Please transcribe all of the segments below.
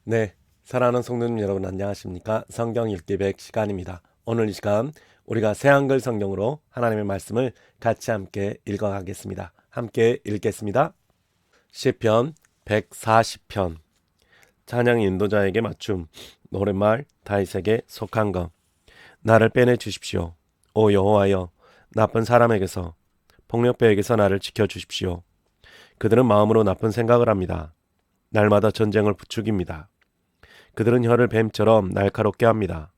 네, 사랑하는 성도님 여러분 안녕하십니까? 성경 읽기 100 시간입니다. 오늘 이 시간 우리가 새한글 성경으로 하나님의 말씀을 같이 함께 읽어가겠습니다. 함께 읽겠습니다. 시편 140편 찬양 인도자에게 맞춤 노랫말 다윗에게 속한 것 나를 빼내 주십시오. 오 여호와여 나쁜 사람에게서 폭력배에게서 나를 지켜 주십시오. 그들은 마음으로 나쁜 생각을 합니다. 날마다 전쟁을 부추깁니다. 그들은 혀를 뱀처럼 날카롭게 합니다.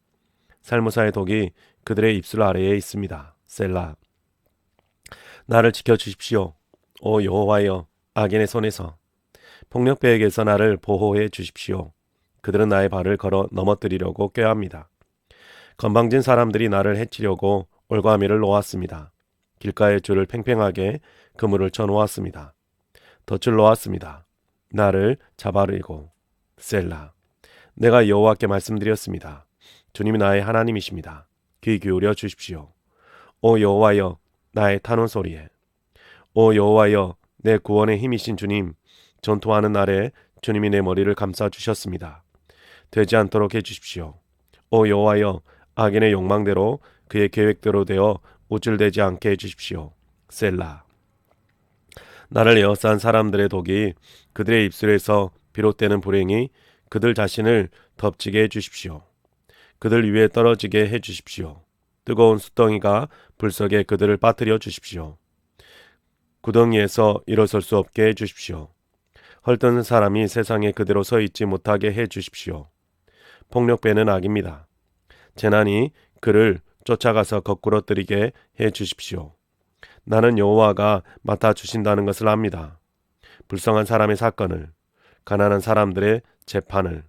살모사의 독이 그들의 입술 아래에 있습니다. 셀라. 나를 지켜주십시오. 오 여호와여 악인의 손에서 폭력배에게서 나를 보호해 주십시오. 그들은 나의 발을 걸어 넘어뜨리려고 꾀합니다. 건방진 사람들이 나를 해치려고 올가미를 놓았습니다. 길가의 줄을 팽팽하게 그물을 쳐놓았습니다. 덫을 놓았습니다. 나를 잡아들이고 셀라. 내가 여호와께 말씀드렸습니다. 주님이 나의 하나님이십니다. 귀 기울여 주십시오. 오 여호와여 나의 탄원 소리에 오 여호와여 내 구원의 힘이신 주님 전투하는 날에 주님이 내 머리를 감싸 주셨습니다. 되지 않도록 해주십시오. 오 여호와여 악인의 욕망대로 그의 계획대로 되어 우쭐대지 않게 해주십시오. 셀라. 나를 에워싼 사람들의 독이 그들의 입술에서 비롯되는 불행이 그들 자신을 덮치게 해주십시오. 그들 위에 떨어지게 해주십시오. 뜨거운 수덩이가 불석에 그들을 빠뜨려 주십시오. 구덩이에서 일어설 수 없게 해주십시오. 헐뜯는 사람이 세상에 그대로 서 있지 못하게 해주십시오. 폭력배는 악입니다. 재난이 그를 쫓아가서 거꾸로 뜨리게 해주십시오. 나는 여호와가 맡아주신다는 것을 압니다. 불쌍한 사람의 사건을, 가난한 사람들의 재판을.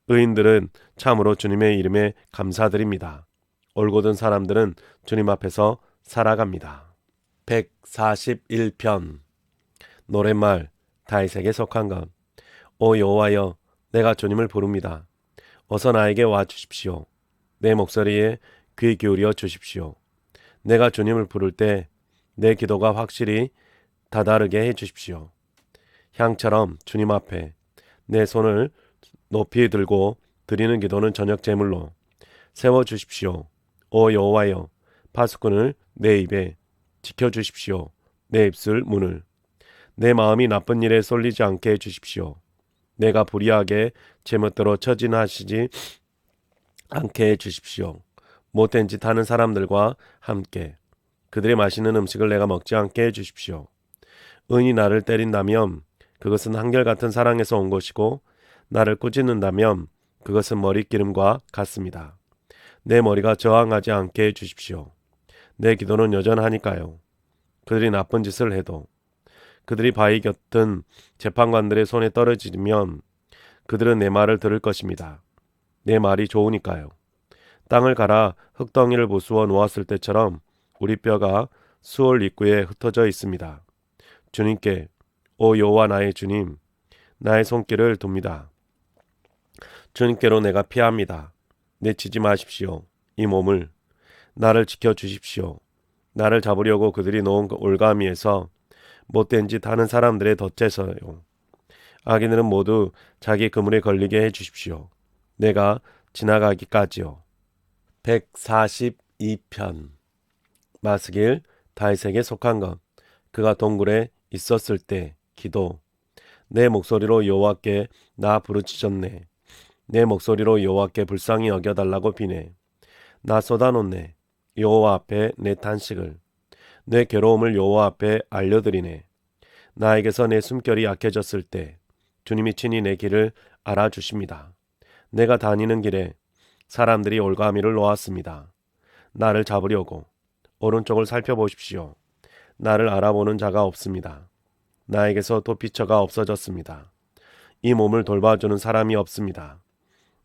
의인들은 참으로 주님의 이름에 감사드립니다. 올곧은 사람들은 주님 앞에서 살아갑니다. 141편 노랫말 다윗에게 속한 것. 오 여호와여 내가 주님을 부릅니다. 어서 나에게 와 주십시오. 내 목소리에 귀 기울여 주십시오. 내가 주님을 부를 때 내 기도가 확실히 다다르게 해 주십시오. 향처럼 주님 앞에 내 손을 높이 들고 드리는 기도는 저녁 제물로 세워주십시오. 오 여호와여 파수꾼을 내 입에 지켜주십시오. 내 입술 문을 내 마음이 나쁜 일에 쏠리지 않게 해주십시오. 내가 불의하게 제멋대로 처진하시지 않게 해주십시오. 못된 짓 하는 사람들과 함께 그들의 맛있는 음식을 내가 먹지 않게 해주십시오. 은이 나를 때린다면 그것은 한결같은 사랑에서 온 것이고 나를 꾸짖는다면 그것은 머리기름과 같습니다. 내 머리가 저항하지 않게 해주십시오. 내 기도는 여전하니까요. 그들이 나쁜 짓을 해도 그들이 바위 곁은 재판관들의 손에 떨어지면 그들은 내 말을 들을 것입니다. 내 말이 좋으니까요. 땅을 갈아 흙덩이를 부수어 놓았을 때처럼 우리 뼈가 수월 입구에 흩어져 있습니다. 주님께 오 여호와 나의 주님 나의 손길을 둡니다. 주님께로 내가 피합니다. 내치지 마십시오. 이 몸을 나를 지켜주십시오. 나를 잡으려고 그들이 놓은 올가미에서 못된 짓 하는 사람들의 덫에서요. 악인들은 모두 자기 그물에 걸리게 해주십시오. 내가 지나가기까지요. 142편 마스길 다윗에게 속한 것. 그가 동굴에 있었을 때 기도. 내 목소리로 여호와께 나 부르짖었네. 내 목소리로 여호와께 불쌍히 여겨달라고 비네. 나 쏟아놓네. 여호와 앞에 내 탄식을. 내 괴로움을 여호와 앞에 알려드리네. 나에게서 내 숨결이 약해졌을 때 주님이 친히 내 길을 알아주십니다. 내가 다니는 길에 사람들이 올가미를 놓았습니다. 나를 잡으려고 오른쪽을 살펴보십시오. 나를 알아보는 자가 없습니다. 나에게서 도피처가 없어졌습니다. 이 몸을 돌봐주는 사람이 없습니다.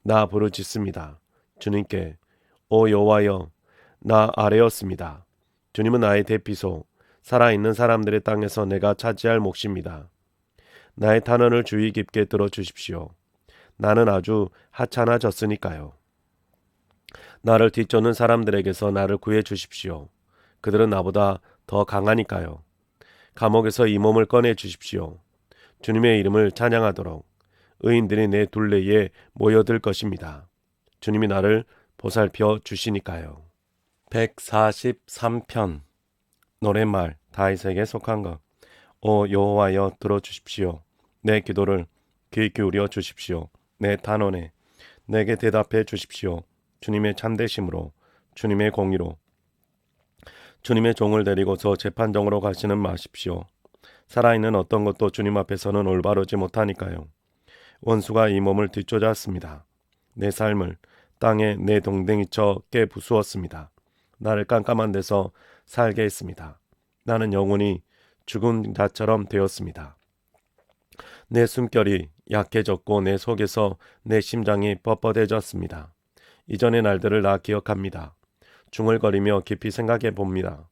나 부르짖습니다. 주님께 오 여호와여 나 아뢰었습니다. 주님은 나의 대피소 살아있는 사람들의 땅에서 내가 차지할 몫입니다. 나의 탄원을 주의 깊게 들어주십시오. 나는 아주 하찮아졌으니까요. 나를 뒤쫓는 사람들에게서 나를 구해 주십시오. 그들은 나보다 더 강하니까요. 감옥에서 이 몸을 꺼내 주십시오. 주님의 이름을 찬양하도록 의인들이 내 둘레에 모여들 것입니다. 주님이 나를 보살펴 주시니까요. 143편 노랫말 다윗에게 속한 것. 오 여호와여 들어주십시오. 내 기도를 귀 기울여 주십시오. 내 단원에 내게 대답해 주십시오. 주님의 참되심으로 주님의 공의로 주님의 종을 데리고서 재판정으로 가시는 마십시오. 살아있는 어떤 것도 주님 앞에서는 올바르지 못하니까요. 원수가 이 몸을 뒤쫓았습니다. 내 삶을 땅에 내 동댕이쳐 깨부수었습니다. 나를 깜깜한 데서 살게 했습니다. 나는 영혼이 죽은 자처럼 되었습니다. 내 숨결이 약해졌고 내 속에서 내 심장이 뻣뻣해졌습니다. 이전의 날들을 나 기억합니다. 중얼거리며 깊이 생각해 봅니다.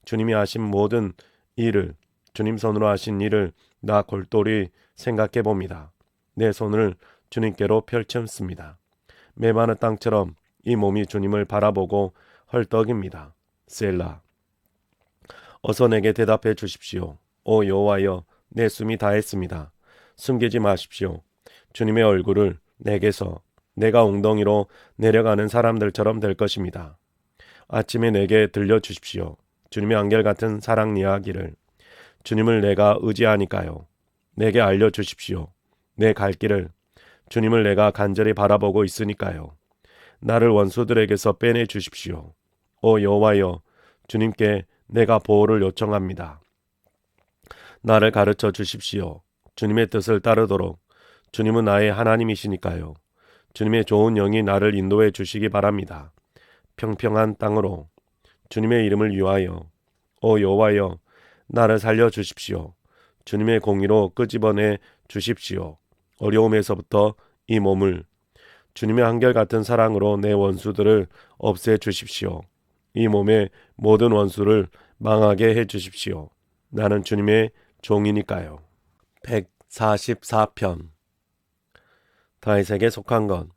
주님이 하신 모든 일을, 주님 손으로 하신 일을 나 골똘히 생각해 봅니다. 내 손을 주님께로 펼쳤습니다. 메마른 땅처럼 이 몸이 주님을 바라보고 헐떡입니다. 셀라. 어서 내게 대답해 주십시오. 오 여호와여, 내 숨이 다했습니다. 숨기지 마십시오. 주님의 얼굴을 내게서 내가 웅덩이로 내려가는 사람들처럼 될 것입니다. 아침에 내게 들려주십시오. 주님의 안결같은 사랑 이야기를. 주님을 내가 의지하니까요. 내게 알려주십시오. 내 갈 길을. 주님을 내가 간절히 바라보고 있으니까요. 나를 원수들에게서 빼내 주십시오. 오 여호와여, 주님께 내가 보호를 요청합니다. 나를 가르쳐 주십시오. 주님의 뜻을 따르도록. 주님은 나의 하나님이시니까요. 주님의 좋은 영이 나를 인도해 주시기 바랍니다. 평평한 땅으로 주님의 이름을 위하여. 오 여호와여, 나를 살려 주십시오. 주님의 공의로 끄집어내 주십시오. 어려움에서부터 이 몸을 주님의 한결같은 사랑으로 내 원수들을 없애 주십시오. 이 몸의 모든 원수를 망하게 해 주십시오. 나는 주님의 종이니까요. 144편 다윗에게 속한 것.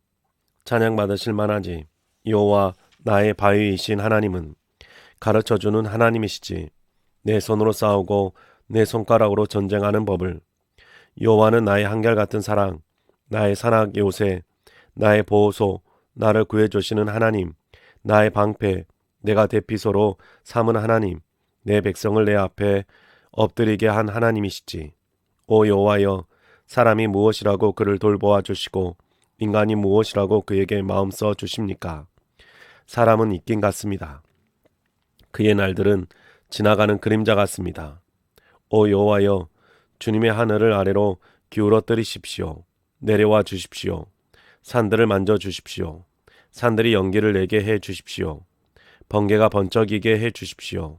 찬양받으실 만하지. 여호와 나의 바위이신 하나님은 가르쳐주는 하나님이시지. 내 손으로 싸우고 내 손가락으로 전쟁하는 법을. 여호와는 나의 한결같은 사랑, 나의 산악 요새, 나의 보호소, 나를 구해주시는 하나님, 나의 방패, 내가 대피소로 삼은 하나님, 내 백성을 내 앞에 엎드리게 한 하나님이시지. 오 여호와여, 사람이 무엇이라고 그를 돌보아 주시고 인간이 무엇이라고 그에게 마음 써 주십니까? 사람은 있긴 같습니다. 그의 날들은 지나가는 그림자 같습니다. 오 여호와여, 주님의 하늘을 아래로 기울어뜨리십시오. 내려와 주십시오. 산들을 만져 주십시오. 산들이 연기를 내게 해 주십시오. 번개가 번쩍이게 해 주십시오.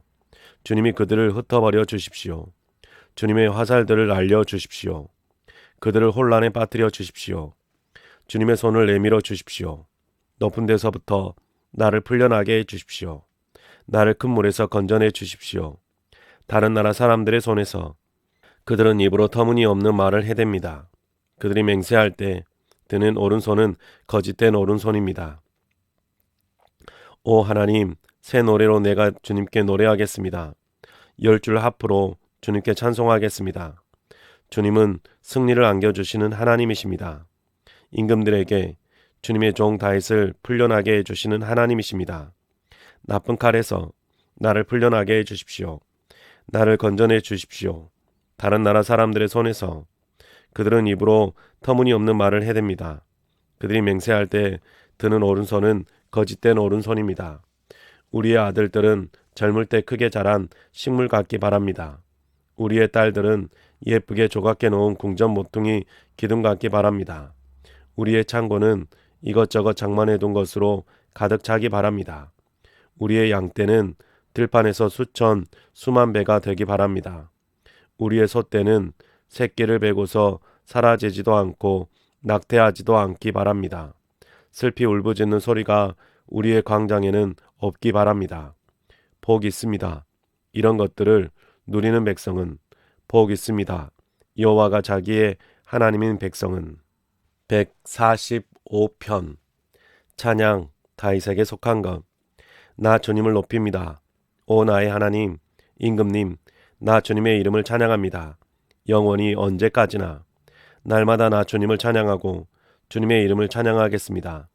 주님이 그들을 흩어버려 주십시오. 주님의 화살들을 날려 주십시오. 그들을 혼란에 빠뜨려 주십시오. 주님의 손을 내밀어 주십시오. 높은 데서부터 나를 풀려나게 해 주십시오. 나를 큰 물에서 건져내 주십시오. 다른 나라 사람들의 손에서. 그들은 입으로 터무니없는 말을 해댑니다. 그들이 맹세할 때 드는 오른손은 거짓된 오른손입니다. 오 하나님, 새 노래로 내가 주님께 노래하겠습니다. 10줄 하프로 주님께 찬송하겠습니다. 주님은 승리를 안겨주시는 하나님이십니다. 임금들에게 주님의 종 다윗을 풀려나게 해주시는 하나님이십니다. 나쁜 칼에서 나를 풀려나게 해주십시오. 나를 건져내 주십시오. 다른 나라 사람들의 손에서. 그들은 입으로 터무니없는 말을 해댑니다. 그들이 맹세할 때 드는 오른손은 거짓된 오른손입니다. 우리의 아들들은 젊을 때 크게 자란 식물 같기 바랍니다. 우리의 딸들은 예쁘게 조각해 놓은 궁전 모퉁이 기둥 같기 바랍니다. 우리의 창고는 이것저것 장만해 둔 것으로 가득 차기 바랍니다. 우리의 양떼는 들판에서 수천, 수만 배가 되기 바랍니다. 우리의 소떼는 새끼를 베고서 사라지지도 않고 낙태하지도 않기 바랍니다. 슬피 울부짖는 소리가 우리의 광장에는 없기 바랍니다. 복 있습니다. 이런 것들을 누리는 백성은. 복 있습니다. 여호와가 자기의 하나님인 백성은. 145편 찬양 다윗에게 속한 것. 나 주님을 높입니다. 오 나의 하나님, 임금님, 나 주님의 이름을 찬양합니다. 영원히 언제까지나. 날마다 나 주님을 찬양하고 주님의 이름을 찬양하겠습니다.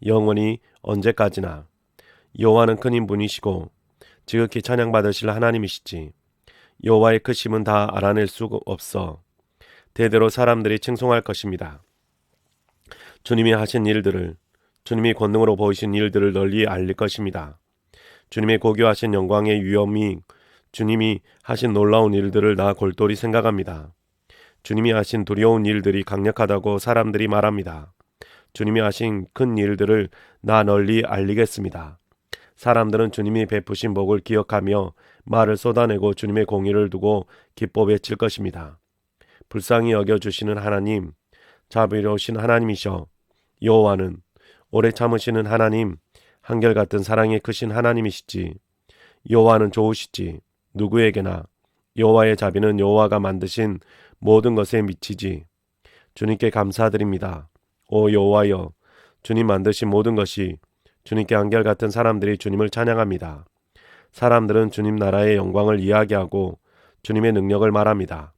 영원히 언제까지나. 여호와는 큰 인분이시고 지극히 찬양받으실 하나님이시지. 여호와의 크심은 다 알아낼 수가 없어 대대로 사람들이 칭송할 것입니다. 주님이 하신 일들을, 주님이 권능으로 보이신 일들을 널리 알릴 것입니다. 주님의 고귀하신 영광의 위엄이, 주님이 하신 놀라운 일들을 나 골똘히 생각합니다. 주님이 하신 두려운 일들이 강력하다고 사람들이 말합니다. 주님이 하신 큰 일들을 나 널리 알리겠습니다. 사람들은 주님이 베푸신 복을 기억하며 말을 쏟아내고 주님의 공의를 두고 기뻐 외칠 것입니다. 불쌍히 여겨주시는 하나님, 자비로우신 하나님이셔. 여호와는 오래 참으시는 하나님, 한결같은 사랑이 크신 하나님이시지. 여호와는 좋으시지. 누구에게나. 여호와의 자비는 여호와가 만드신 모든 것에 미치지. 주님께 감사드립니다. 오 여호와여, 주님 만드신 모든 것이, 주님께 한결같은 사람들이 주님을 찬양합니다. 사람들은 주님 나라의 영광을 이야기하고 주님의 능력을 말합니다.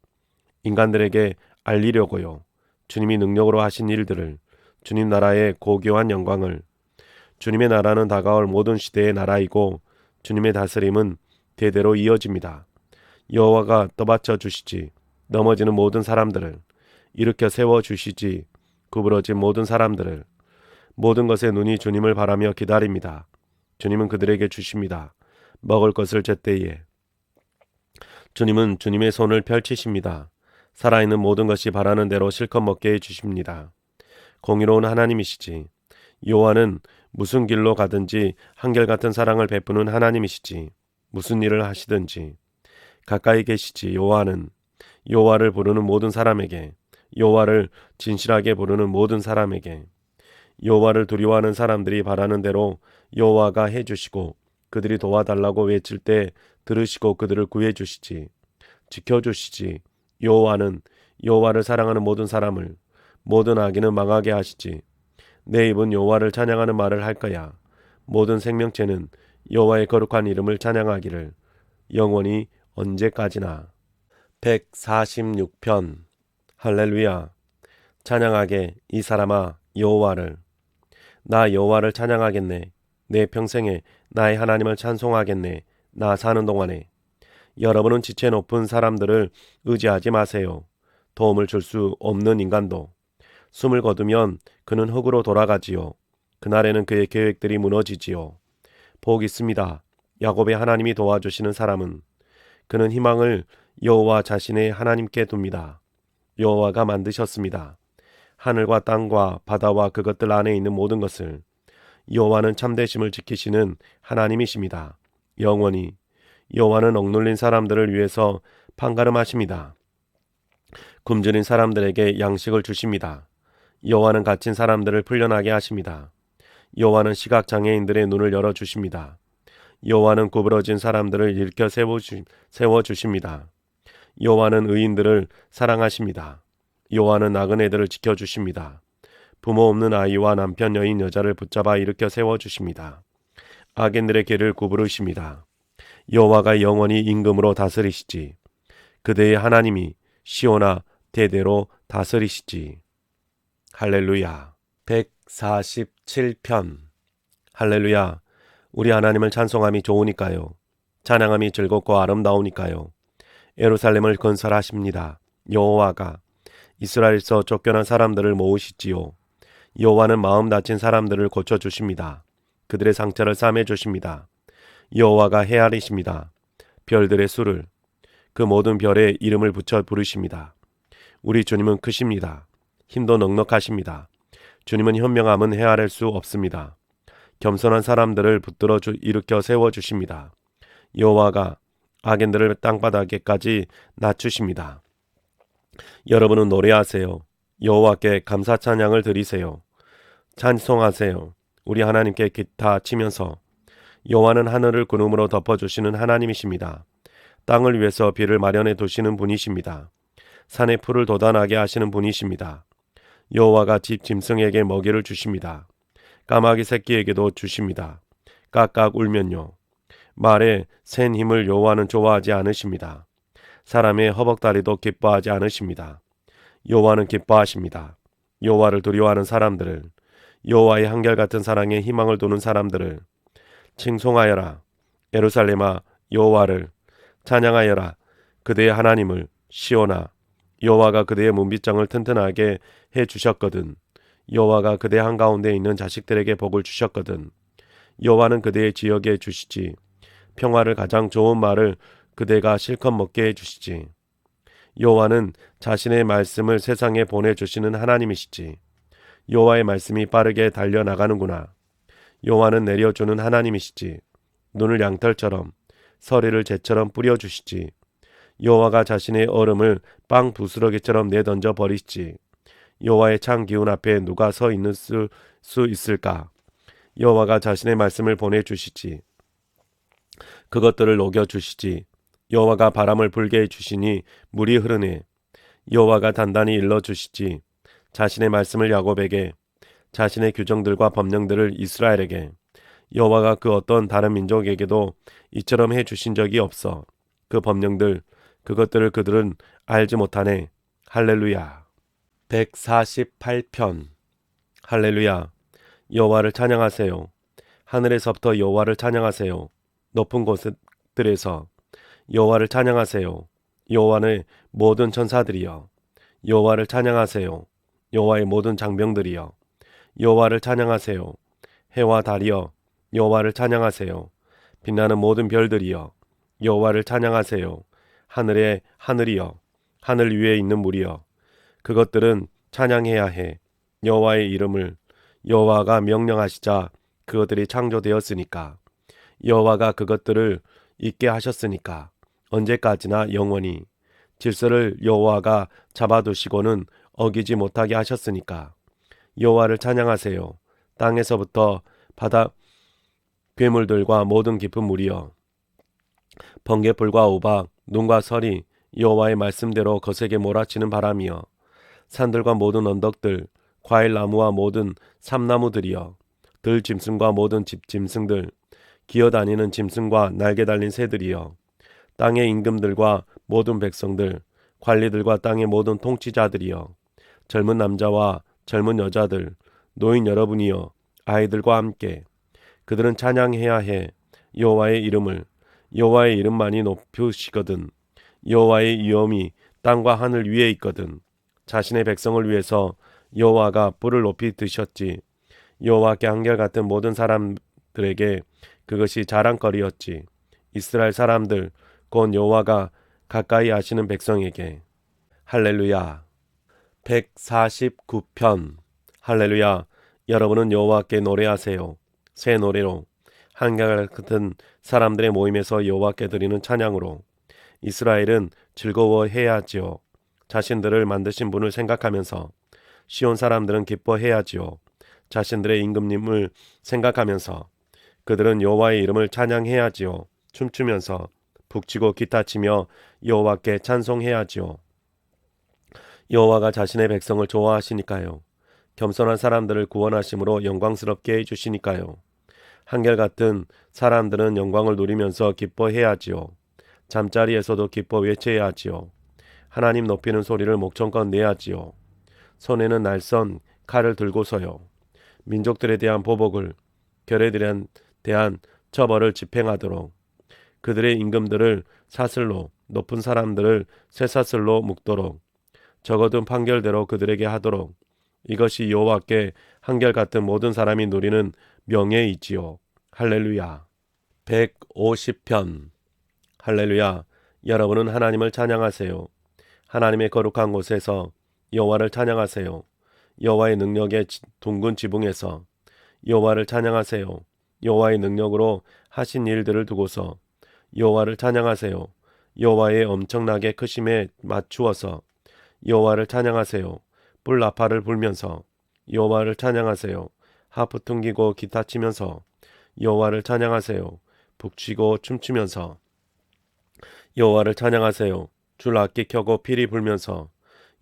인간들에게 알리려고요. 주님이 능력으로 하신 일들을, 주님 나라의 고귀한 영광을. 주님의 나라는 다가올 모든 시대의 나라이고 주님의 다스림은 대대로 이어집니다. 여호와가 떠받쳐 주시지. 넘어지는 모든 사람들을 일으켜 세워 주시지. 구부러진 모든 사람들을. 모든 것에 눈이 주님을 바라며 기다립니다. 주님은 그들에게 주십니다. 먹을 것을 제때에. 주님은 주님의 손을 펼치십니다. 살아있는 모든 것이 바라는 대로 실컷 먹게 해주십니다. 공의로운 하나님이시지. 여호와는 무슨 길로 가든지 한결같은 사랑을 베푸는 하나님이시지. 무슨 일을 하시든지 가까이 계시지. 여호와는 여호와를 부르는 모든 사람에게, 여호와를 진실하게 부르는 모든 사람에게, 여호와를 두려워하는 사람들이 바라는 대로 여호와가 해주시고 그들이 도와달라고 외칠 때 들으시고 그들을 구해주시지. 지켜주시지. 여호와는 여호와를 사랑하는 모든 사람을, 모든 악인은 망하게 하시지. 내 입은 여호와를 찬양하는 말을 할 거야. 모든 생명체는 여호와의 거룩한 이름을 찬양하기를 영원히 언제까지나. 146편. 할렐루야. 찬양하게 이 사람아 여호와를. 나 여호와를 찬양하겠네. 내 평생에 나의 하나님을 찬송하겠네. 나 사는 동안에. 여러분은 지체 높은 사람들을 의지하지 마세요. 도움을 줄 수 없는 인간도. 숨을 거두면 그는 흙으로 돌아가지요. 그날에는 그의 계획들이 무너지지요. 복 있습니다. 야곱의 하나님이 도와주시는 사람은. 그는 희망을 여호와 자신의 하나님께 둡니다. 여호와가 만드셨습니다. 하늘과 땅과 바다와 그것들 안에 있는 모든 것을. 여호와는 참되심을 지키시는 하나님이십니다. 영원히. 여호와는 억눌린 사람들을 위해서 판가름하십니다. 굶주린 사람들에게 양식을 주십니다. 여호와는 갇힌 사람들을 풀려나게 하십니다. 여호와는 시각장애인들의 눈을 열어주십니다. 여호와는 구부러진 사람들을 일으켜 세워주십니다. 여호와는 의인들을 사랑하십니다. 여호와는 나그네들을 지켜주십니다. 부모 없는 아이와 남편 여인 여자를 붙잡아 일으켜 세워주십니다. 악인들의 길을 구부르십니다. 여호와가 영원히 임금으로 다스리시지. 그대의 하나님이 시온아 대대로 다스리시지. 할렐루야. 147편. 할렐루야. 우리 하나님을 찬송함이 좋으니까요. 찬양함이 즐겁고 아름다우니까요. 예루살렘을 건설하십니다. 여호와가 이스라엘에서 쫓겨난 사람들을 모으시지요. 여호와는 마음 다친 사람들을 고쳐주십니다. 그들의 상처를 싸매주십니다. 여호와가 헤아리십니다. 별들의 수를, 그 모든 별에 이름을 붙여 부르십니다. 우리 주님은 크십니다. 힘도 넉넉하십니다. 주님은 현명함은 헤아릴 수 없습니다. 겸손한 사람들을 붙들어 일으켜 세워주십니다. 여호와가 악인들을 땅바닥에까지 낮추십니다. 여러분은 노래하세요. 여호와께 감사 찬양을 드리세요. 찬송하세요. 우리 하나님께 기타 치면서. 여호와는 하늘을 구름으로 덮어주시는 하나님이십니다. 땅을 위해서 비를 마련해 두시는 분이십니다. 산의 풀을 돋아나게 하시는 분이십니다. 여호와가 집 짐승에게 먹이를 주십니다. 까마귀 새끼에게도 주십니다. 깍깍 울면요. 말에 센 힘을 여호와는 좋아하지 않으십니다. 사람의 허벅다리도 기뻐하지 않으십니다. 여호와는 기뻐하십니다. 여호와를 두려워하는 사람들을, 여호와의 한결같은 사랑에 희망을 두는 사람들을 칭송하여라. 예루살렘아, 여호와를 찬양하여라. 그대의 하나님을 시온아, 여호와가 그대의 문빗장을 튼튼하게 해 주셨거든. 여호와가 그대 한가운데 있는 자식들에게 복을 주셨거든. 여호와는 그대의 지역에 주시지. 평화를 가장 좋은 말을 그대가 실컷 먹게 해 주시지. 여호와는 자신의 말씀을 세상에 보내주시는 하나님이시지. 여호와의 말씀이 빠르게 달려나가는구나. 여호와는 내려주는 하나님이시지. 눈을 양털처럼 서리를 재처럼 뿌려주시지. 여호와가 자신의 얼음을 빵 부스러기처럼 내던져 버리시지. 여호와의 찬 기운 앞에 누가 서 있을 수 있을까? 여호와가 자신의 말씀을 보내주시지. 그것들을 녹여주시지. 여호와가 바람을 불게 해주시니 물이 흐르네. 여호와가 단단히 일러주시지. 자신의 말씀을 야곱에게, 자신의 규정들과 법령들을 이스라엘에게. 여호와가 그 어떤 다른 민족에게도 이처럼 해주신 적이 없어. 그 법령들, 그것들을 그들은 알지 못하네. 할렐루야. 148편. 할렐루야. 여호와를 찬양하세요. 하늘에서부터 여호와를 찬양하세요. 높은 곳들에서 여호와를 찬양하세요. 여호와의 모든 천사들이여, 여호와를 찬양하세요. 여호와의 모든 장병들이여, 여호와를 찬양하세요. 해와 달이여, 여호와를 찬양하세요. 빛나는 모든 별들이여, 여호와를 찬양하세요. 하늘의 하늘이여, 하늘 위에 있는 물이여, 그것들은 찬양해야 해. 여호와의 이름을. 여호와가 명령하시자 그것들이 창조되었으니까. 여호와가 그것들을 있게 하셨으니까. 언제까지나 영원히. 질서를 여호와가 잡아두시고는 어기지 못하게 하셨으니까. 여호와를 찬양하세요. 땅에서부터 바다 괴물들과 모든 깊은 물이여, 번개불과 우박, 눈과 서리, 여호와의 말씀대로 거세게 몰아치는 바람이여, 산들과 모든 언덕들, 과일나무와 모든 삼나무들이여, 들짐승과 모든 집짐승들, 기어다니는 짐승과 날개 달린 새들이여, 땅의 임금들과 모든 백성들, 관리들과 땅의 모든 통치자들이여, 젊은 남자와 젊은 여자들, 노인 여러분이여, 아이들과 함께. 그들은 찬양해야 해. 여호와의 이름을. 여호와의 이름만이 높으시거든. 여호와의 위엄이 땅과 하늘 위에 있거든. 자신의 백성을 위해서 여호와가 뿔을 높이 드셨지. 여호와께 한결같은 모든 사람들에게 그것이 자랑거리였지. 이스라엘 사람들, 곧 여호와가 가까이 아시는 백성에게. 할렐루야. 149편. 할렐루야. 여러분은 여호와께 노래하세요. 새 노래로, 한결같은 사람들의 모임에서 여호와께 드리는 찬양으로. 이스라엘은 즐거워해야지요. 자신들을 만드신 분을 생각하면서. 시온 사람들은 기뻐해야지요. 자신들의 임금님을 생각하면서. 그들은 여호와의 이름을 찬양해야지요. 춤추면서 북치고 기타치며 여호와께 찬송해야지요. 여호와가 자신의 백성을 좋아하시니까요. 겸손한 사람들을 구원하심으로 영광스럽게 해주시니까요. 한결같은 사람들은 영광을 누리면서 기뻐해야지요. 잠자리에서도 기뻐 외쳐야지요. 하나님 높이는 소리를 목청껏 내야지요. 손에는 날선 칼을 들고서요. 민족들에 대한 보복을, 결례들에 대한 처벌을 집행하도록, 그들의 임금들을 사슬로, 높은 사람들을 쇠사슬로 묶도록, 적어둔 판결대로 그들에게 하도록. 이것이 여호와께 한결같은 모든 사람이 누리는 명예이지요. 할렐루야. 150편. 할렐루야. 여러분은 하나님을 찬양하세요. 하나님의 거룩한 곳에서 여호와를 찬양하세요. 여호와의 능력의 둥근 지붕에서 여호와를 찬양하세요. 여호와의 능력으로 하신 일들을 두고서 여호와를 찬양하세요. 여호와의 엄청나게 크심에 맞추어서 여호와를 찬양하세요. 뿔나팔을 불면서 여호와를 찬양하세요. 하프 퉁기고 기타 치면서 여호와를 찬양하세요. 북치고 춤추면서 여호와를 찬양하세요. 줄악기 켜고 피리 불면서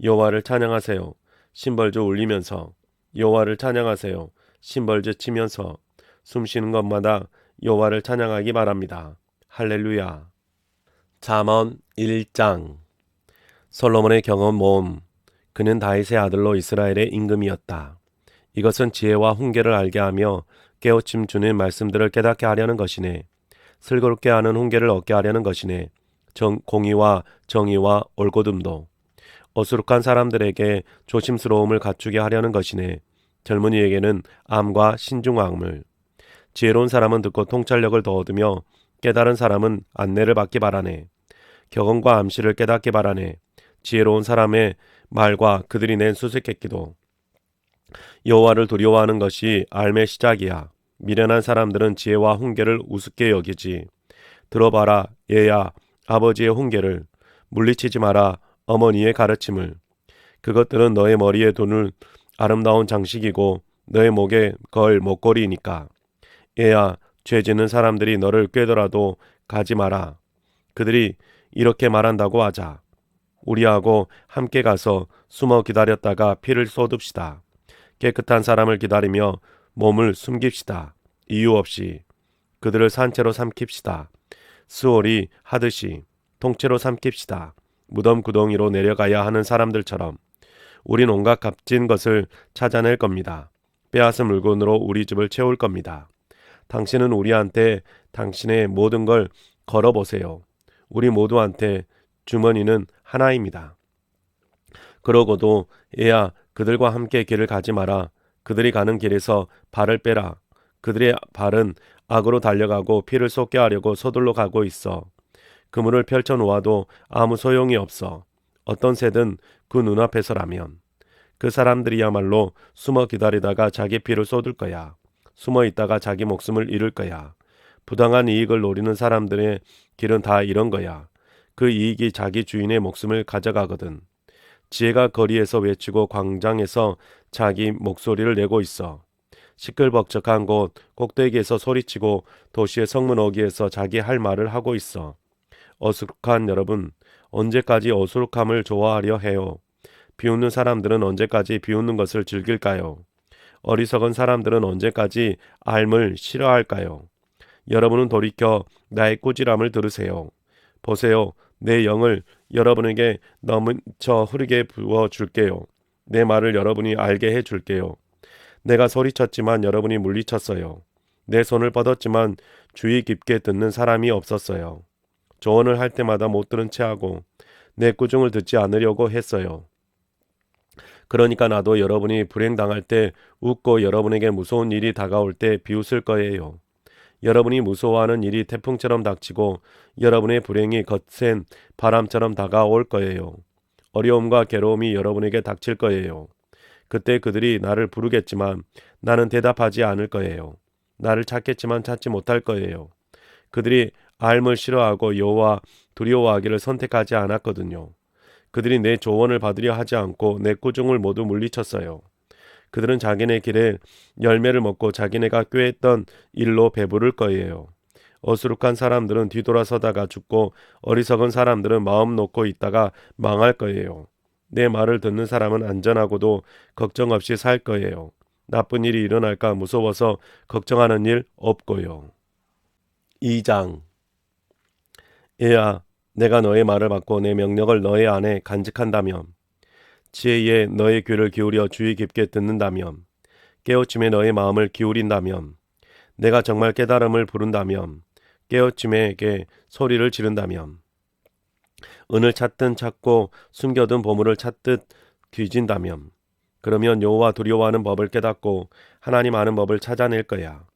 여호와를 찬양하세요. 심벌주 울리면서 여호와를 찬양하세요. 심벌주 치면서 숨쉬는 것마다 여호와를 찬양하기 바랍니다. 할렐루야. 잠언 1장. 솔로몬의 경험 모음. 그는 다윗의 아들로 이스라엘의 임금이었다. 이것은 지혜와 훈계를 알게 하며 깨우침 주는 말씀들을 깨닫게 하려는 것이네. 슬기롭게 하는 훈계를 얻게 하려는 것이네. 공의와 정의와 올곧음도. 어수룩한 사람들에게 조심스러움을 갖추게 하려는 것이네. 젊은이에게는 암과 신중함을. 지혜로운 사람은 듣고 통찰력을 더 얻으며 깨달은 사람은 안내를 받기 바라네. 격언과 암시를 깨닫기 바라네. 지혜로운 사람의 말과 그들이 낸 수수께끼도. 여호와를 두려워하는 것이 삶의 시작이야. 미련한 사람들은 지혜와 훈계를 우습게 여기지. 들어봐라 얘야 아버지의 훈계를. 물리치지 마라 어머니의 가르침을. 그것들은 너의 머리에 두는 아름다운 장식이고 너의 목에 걸 목걸이니까. 얘야 죄 짓는 사람들이 너를 꾀더라도 가지 마라. 그들이 이렇게 말한다고 하자. 우리하고 함께 가서 숨어 기다렸다가 피를 쏟읍시다. 깨끗한 사람을 기다리며 몸을 숨깁시다. 이유 없이 그들을 산채로 삼킵시다. 수월이 하듯이 통째로 삼킵시다. 무덤 구덩이로 내려가야 하는 사람들처럼. 우린 온갖 값진 것을 찾아낼 겁니다. 빼앗은 물건으로 우리 집을 채울 겁니다. 당신은 우리한테 당신의 모든 걸 걸어보세요. 우리 모두한테 주머니는 하나입니다. 그러고도 얘야 그들과 함께 길을 가지 마라. 그들이 가는 길에서 발을 빼라. 그들의 발은 악으로 달려가고 피를 쏟게 하려고 서둘러 가고 있어. 그물을 펼쳐 놓아도 아무 소용이 없어. 어떤 새든 그 눈앞에서라면. 그 사람들이야말로 숨어 기다리다가 자기 피를 쏟을 거야. 숨어 있다가 자기 목숨을 잃을 거야. 부당한 이익을 노리는 사람들의 길은 다 이런 거야. 그 이익이 자기 주인의 목숨을 가져가거든. 지혜가 거리에서 외치고 광장에서 자기 목소리를 내고 있어. 시끌벅적한 곳 꼭대기에서 소리치고 도시의 성문 어귀에서 자기 할 말을 하고 있어. 어수룩한 여러분, 언제까지 어수룩함을 좋아하려 해요? 비웃는 사람들은 언제까지 비웃는 것을 즐길까요? 어리석은 사람들은 언제까지 앓을 싫어할까요? 여러분은 돌이켜 나의 꾸지람을 들으세요. 보세요. 내 영을 여러분에게 넘쳐 흐르게 부어줄게요. 내 말을 여러분이 알게 해줄게요. 내가 소리쳤지만 여러분이 물리쳤어요. 내 손을 뻗었지만 주의 깊게 듣는 사람이 없었어요. 조언을 할 때마다 못 들은 체하고 내 꾸중을 듣지 않으려고 했어요. 그러니까 나도 여러분이 불행당할 때 웃고 여러분에게 무서운 일이 다가올 때 비웃을 거예요. 여러분이 무서워하는 일이 태풍처럼 닥치고 여러분의 불행이 거센 바람처럼 다가올 거예요. 어려움과 괴로움이 여러분에게 닥칠 거예요. 그때 그들이 나를 부르겠지만 나는 대답하지 않을 거예요. 나를 찾겠지만 찾지 못할 거예요. 그들이 앓음을 싫어하고 여호와 두려워하기를 선택하지 않았거든요. 그들이 내 조언을 받으려 하지 않고 내 꾸중을 모두 물리쳤어요. 그들은 자기네 길에 열매를 먹고 자기네가 꾀했던 일로 배부를 거예요. 어수룩한 사람들은 뒤돌아서다가 죽고 어리석은 사람들은 마음 놓고 있다가 망할 거예요. 내 말을 듣는 사람은 안전하고도 걱정 없이 살 거예요. 나쁜 일이 일어날까 무서워서 걱정하는 일 없고요. 2장. 얘야, 내가 너의 말을 받고 내 명령을 너의 안에 간직한다면, 지혜에 너의 귀를 기울여 주의 깊게 듣는다면, 깨우침에 너의 마음을 기울인다면, 내가 정말 깨달음을 부른다면, 깨우침에게 소리를 지른다면, 은을 찾든 찾고 숨겨둔 보물을 찾듯 뒤진다면, 그러면 여호와 두려워하는 법을 깨닫고 하나님 아는 법을 찾아낼 거야.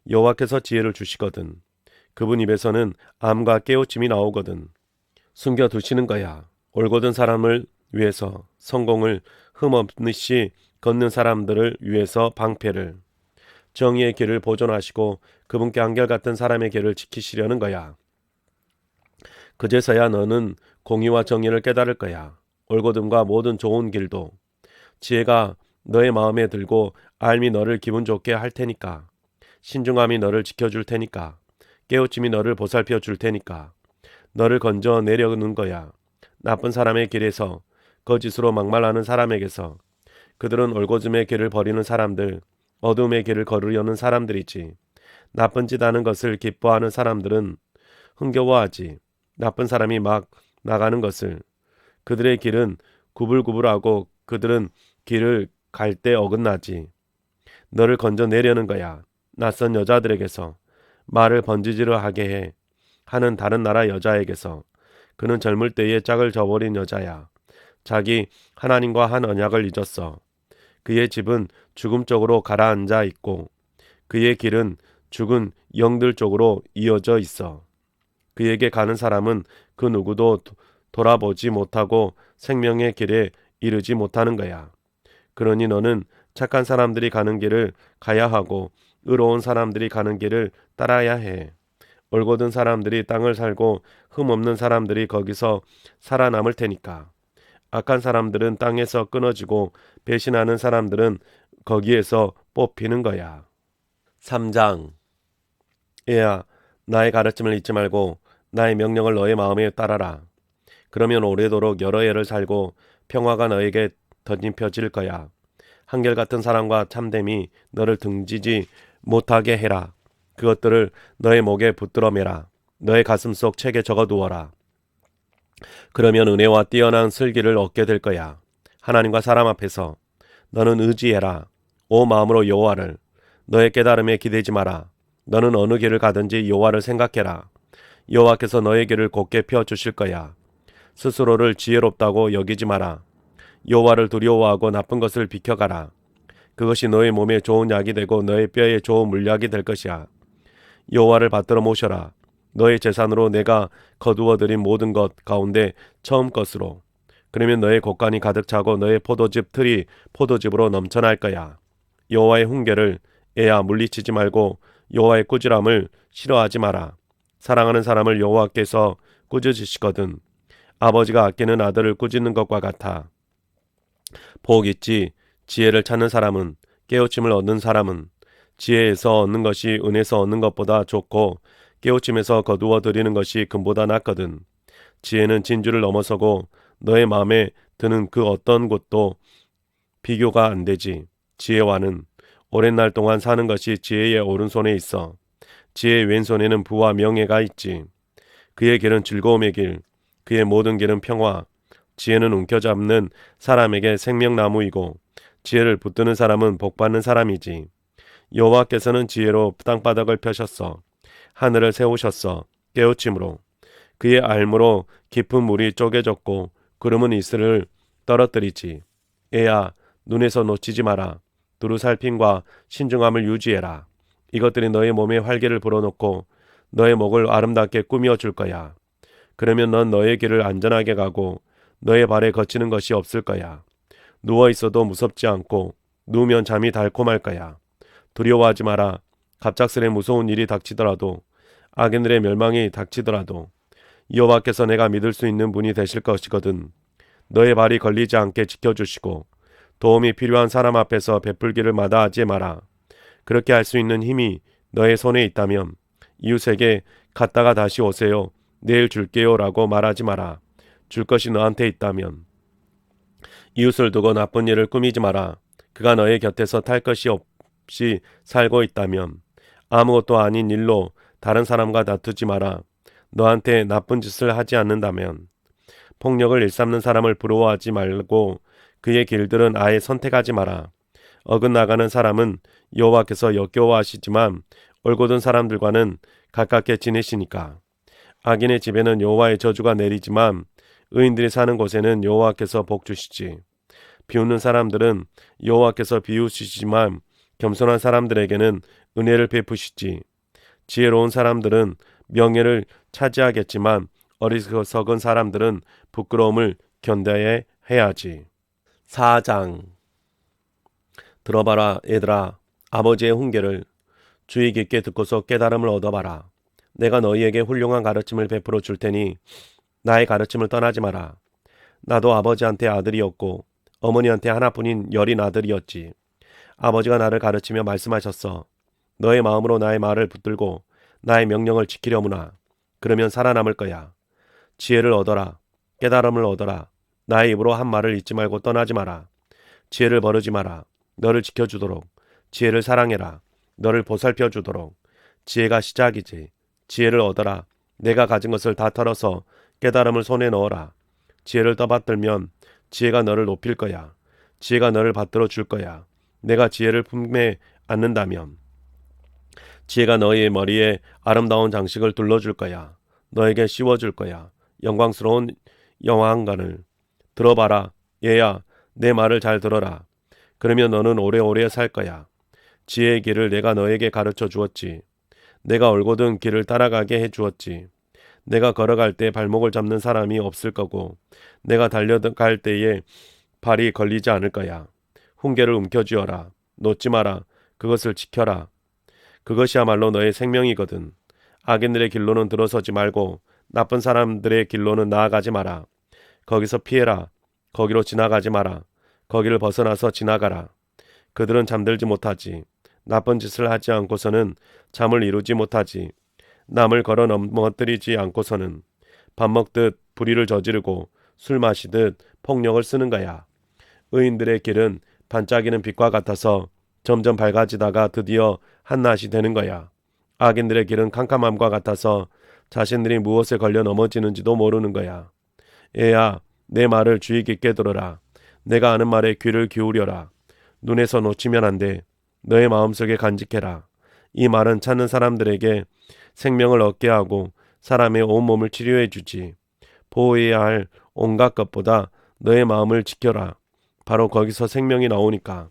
여호와께서 지혜를 주시거든. 그분 입에서는 암과 깨우침이 나오거든. 숨겨두시는 거야. 올곧은 사람을 위해서, 성공을 흠없이 걷는 사람들을 위해서 방패를, 정의의 길을 보존하시고 그분께 한결같은 사람의 길을 지키시려는 거야. 그제서야 너는 공의와 정의를 깨달을 거야. 올곧음과 모든 좋은 길도. 지혜가 너의 마음에 들고 알미 너를 기분 좋게 할 테니까. 신중함이 너를 지켜줄 테니까. 깨우침이 너를 보살펴 줄 테니까. 너를 건져 내려는 거야. 나쁜 사람의 길에서, 거짓으로 막말하는 사람에게서. 그들은 올곧음의 길을 버리는 사람들, 어둠의 길을 걸으려는 사람들이지. 나쁜 짓 하는 것을 기뻐하는 사람들은 흥겨워하지. 나쁜 사람이 막 나가는 것을. 그들의 길은 구불구불하고 그들은 길을 갈 때 어긋나지. 너를 건져내려는 거야. 낯선 여자들에게서 말을 번지르르 하게 해 하는 다른 나라 여자에게서. 그는 젊을 때에 짝을 저버린 여자야. 자기 하나님과 한 언약을 잊었어. 그의 집은 죽음 쪽으로 가라앉아 있고 그의 길은 죽은 영들 쪽으로 이어져 있어. 그에게 가는 사람은 그 누구도 돌아보지 못하고 생명의 길에 이르지 못하는 거야. 그러니 너는 착한 사람들이 가는 길을 가야 하고 의로운 사람들이 가는 길을 따라야 해. 올곧은 사람들이 땅을 살고 흠없는 사람들이 거기서 살아남을 테니까. 악한 사람들은 땅에서 끊어지고 배신하는 사람들은 거기에서 뽑히는 거야. 3장. 얘야, 나의 가르침을 잊지 말고 나의 명령을 너의 마음에 따라라. 그러면 오래도록 여러 해를 살고 평화가 너에게 덧입혀질 거야. 한결같은 사랑과 참됨이 너를 등지지 못하게 해라. 그것들을 너의 목에 붙들어 매라. 너의 가슴속 책에 적어두어라. 그러면 은혜와 뛰어난 슬기를 얻게 될 거야. 하나님과 사람 앞에서 너는 의지해라. 오 마음으로 여호와를. 너의 깨달음에 기대지 마라. 너는 어느 길을 가든지 여호와를 생각해라. 여호와께서 너의 길을 곧게 펴주실 거야. 스스로를 지혜롭다고 여기지 마라. 여호와를 두려워하고 나쁜 것을 비켜가라. 그것이 너의 몸에 좋은 약이 되고 너의 뼈에 좋은 물약이 될 것이야. 여호와를 받들어 모셔라. 너의 재산으로 내가 거두어들인 모든 것 가운데 처음 것으로. 그러면 너의 곳간이 가득 차고 너의 포도즙 틀이 포도즙으로 넘쳐날 거야. 여호와의 훈계를 애야 물리치지 말고 여호와의 꾸지람을 싫어하지 마라. 사랑하는 사람을 여호와께서 꾸짖으시거든. 아버지가 아끼는 아들을 꾸짖는 것과 같아. 복 있지. 지혜를 찾는 사람은, 깨우침을 얻는 사람은. 지혜에서 얻는 것이 은혜에서 얻는 것보다 좋고 깨우침에서 거두어 들이는 것이 금보다 낫거든. 지혜는 진주를 넘어서고 너의 마음에 드는 그 어떤 것도 비교가 안 되지. 지혜와는 오랜 날 동안 사는 것이 지혜의 오른손에 있어. 지혜의 왼손에는 부와 명예가 있지. 그의 길은 즐거움의 길, 그의 모든 길은 평화. 지혜는 움켜잡는 사람에게 생명나무이고 지혜를 붙드는 사람은 복받는 사람이지. 여호와께서는 지혜로 땅바닥을 펴셨어. 하늘을 세우셨어. 깨우침으로. 그의 알무로 깊은 물이 쪼개졌고 구름은 이슬을 떨어뜨리지. 애야, 눈에서 놓치지 마라. 두루 살핌과 신중함을 유지해라. 이것들이 너의 몸에 활기를 불어넣고 너의 목을 아름답게 꾸며 줄 거야. 그러면 넌 너의 길을 안전하게 가고 너의 발에 거치는 것이 없을 거야. 누워 있어도 무섭지 않고 누우면 잠이 달콤할 거야. 두려워하지 마라. 갑작스레 무서운 일이 닥치더라도 악인들의 멸망이 닥치더라도 여호와께서 내가 믿을 수 있는 분이 되실 것이거든. 너의 발이 걸리지 않게 지켜주시고 도움이 필요한 사람 앞에서 베풀기를 마다하지 마라. 그렇게 할 수 있는 힘이 너의 손에 있다면 이웃에게 갔다가 다시 오세요. 내일 줄게요 라고 말하지 마라. 줄 것이 너한테 있다면. 이웃을 두고 나쁜 일을 꾸미지 마라. 그가 너의 곁에서 탈 것이 없이 살고 있다면. 아무것도 아닌 일로 다른 사람과 다투지 마라. 너한테 나쁜 짓을 하지 않는다면. 폭력을 일삼는 사람을 부러워하지 말고 그의 길들은 아예 선택하지 마라. 어긋나가는 사람은 여호와께서 역겨워하시지만 올곧은 사람들과는 가깝게 지내시니까. 악인의 집에는 여호와의 저주가 내리지만 의인들이 사는 곳에는 여호와께서 복 주시지. 비웃는 사람들은 여호와께서 비웃으시지만 겸손한 사람들에게는 은혜를 베푸시지. 지혜로운 사람들은 명예를 차지하겠지만 어리석은 사람들은 부끄러움을 견뎌야 해야지. 4장. 들어봐라 얘들아. 아버지의 훈계를 주의 깊게 듣고서 깨달음을 얻어봐라. 내가 너희에게 훌륭한 가르침을 베풀어 줄 테니 나의 가르침을 떠나지 마라. 나도 아버지한테 아들이었고 어머니한테 하나뿐인 여린 아들이었지. 아버지가 나를 가르치며 말씀하셨어. 너의 마음으로 나의 말을 붙들고 나의 명령을 지키려무나. 그러면 살아남을 거야. 지혜를 얻어라. 깨달음을 얻어라. 나의 입으로 한 말을 잊지 말고 떠나지 마라. 지혜를 버리지 마라. 너를 지켜주도록. 지혜를 사랑해라. 너를 보살펴 주도록. 지혜가 시작이지. 지혜를 얻어라. 내가 가진 것을 다 털어서 깨달음을 손에 넣어라. 지혜를 떠받들면 지혜가 너를 높일 거야. 지혜가 너를 받들어 줄 거야. 내가 지혜를 품에 안는다면 지혜가 너의 머리에 아름다운 장식을 둘러줄 거야. 너에게 씌워줄 거야. 영광스러운 영화관을 들어봐라. 얘야, 내 말을 잘 들어라. 그러면 너는 오래오래 살 거야. 지혜의 길을 내가 너에게 가르쳐 주었지. 내가 올곧은 길을 따라가게 해 주었지. 내가 걸어갈 때 발목을 잡는 사람이 없을 거고 내가 달려갈 때에 발이 걸리지 않을 거야. 훈계를 움켜쥐어라. 놓지 마라. 그것을 지켜라. 그것이야말로 너의 생명이거든. 악인들의 길로는 들어서지 말고 나쁜 사람들의 길로는 나아가지 마라. 거기서 피해라. 거기로 지나가지 마라. 거기를 벗어나서 지나가라. 그들은 잠들지 못하지. 나쁜 짓을 하지 않고서는 잠을 이루지 못하지. 남을 걸어 넘어뜨리지 않고서는 밥 먹듯 불의를 저지르고 술 마시듯 폭력을 쓰는 거야. 의인들의 길은 반짝이는 빛과 같아서 점점 밝아지다가 드디어 한낮이 되는 거야. 악인들의 길은 캄캄함과 같아서 자신들이 무엇에 걸려 넘어지는지도 모르는 거야. 애야, 내 말을 주의 깊게 들어라. 내가 아는 말에 귀를 기울여라. 눈에서 놓치면 안 돼. 너의 마음속에 간직해라. 이 말은 찾는 사람들에게 생명을 얻게 하고 사람의 온몸을 치료해 주지. 보호해야 할 온갖 것보다 너의 마음을 지켜라. 바로 거기서 생명이 나오니까.